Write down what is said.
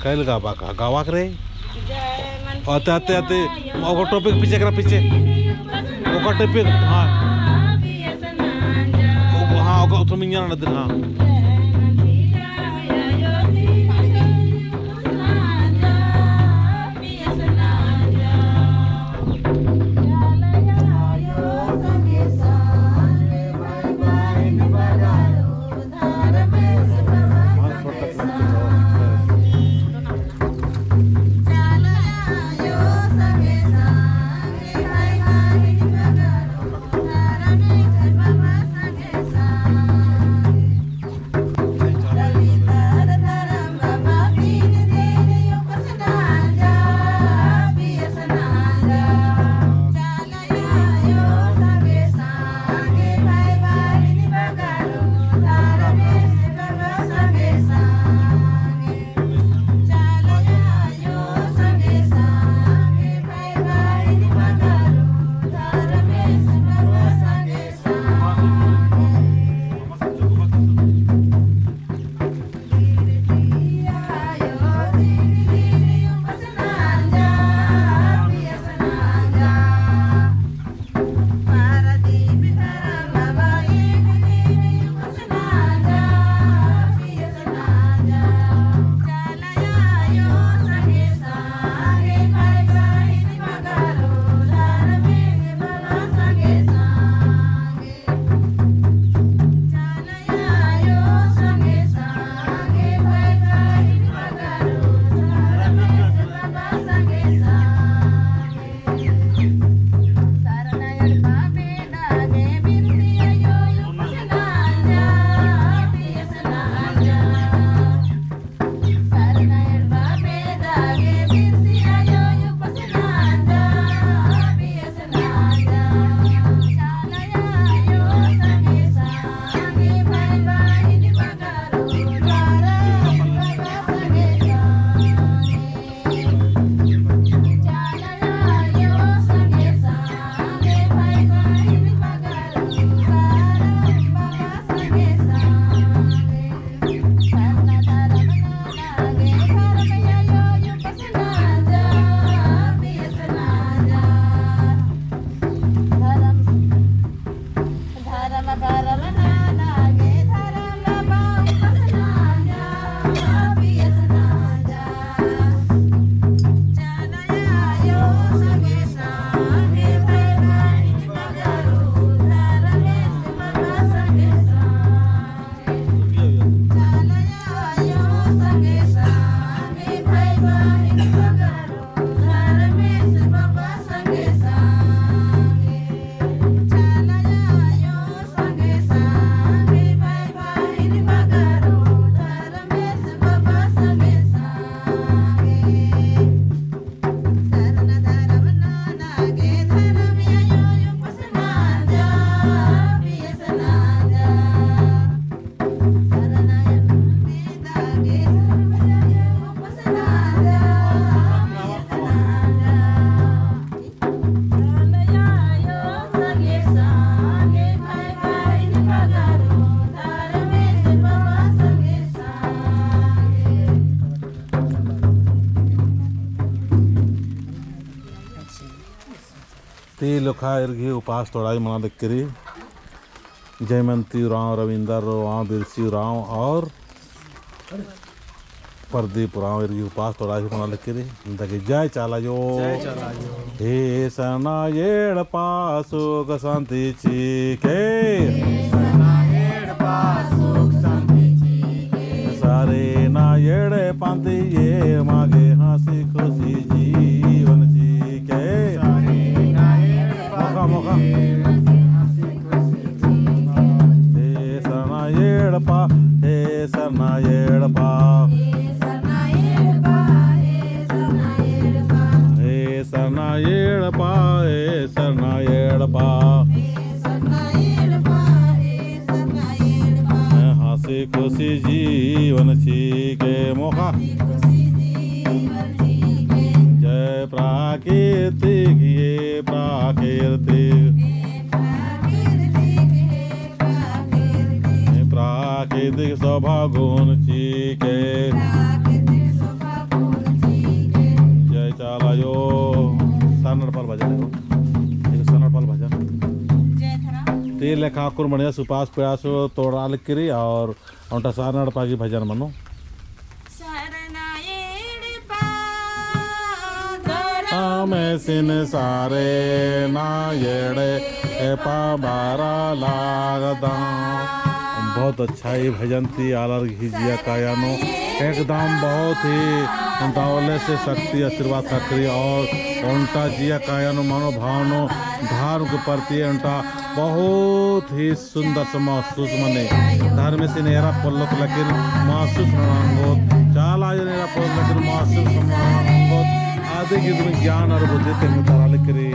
कैल गावा का गावा करे आते आते आते ओका टॉपिक पीछे करा पीछे ओका टॉपिक हाँ हाँ ओका तुम इंजन ना दिन हाँ ती लोखा इर्घी उपास तोड़ाई मना दिक्करी जयमंती राव रविंदर राव बिरसी राव और प्रदीप राव इर्घी उपास तोड़ाई मना दिक्करी इंतकी जय चाला जो हे सना येड़ पासु शांति चीके सारे ना येड़े पांती ये मागे हंसी खुशी जीवन चीके मोका हे सना येड़ पा हे सना येड़ पा हे सना येड़ पा हे सना येड़ पा हंसी खुशी जीवन चीके मोका जय प्राकृतिक ये प्राकृतिक प्राकृतिक शोभा गुण चीके ते लेखा कुर बढ़िया सुपास प्रयास तोड़ा लिखरी और उनका सारनाड़ पागी भजन मनो में सिन सारे नायड़े पाबारा लागदा। बहुत अच्छा ही भजन थी आलर घिजिया कायानो एकदम बहुत ही दावले से शक्ति आशीर्वाद करी और उनका जिया कायानो मानो भावनो धार्म के प्रति उनका बहुत ही सुंदर से महसूस मने धर्म से नेरा पल्लक लकीर महसूस रंगो चाला नेरा पल्लक लकीर महसूस रंगो आदि की ज्ञान और बुद्धि तेरे तारा लिखरी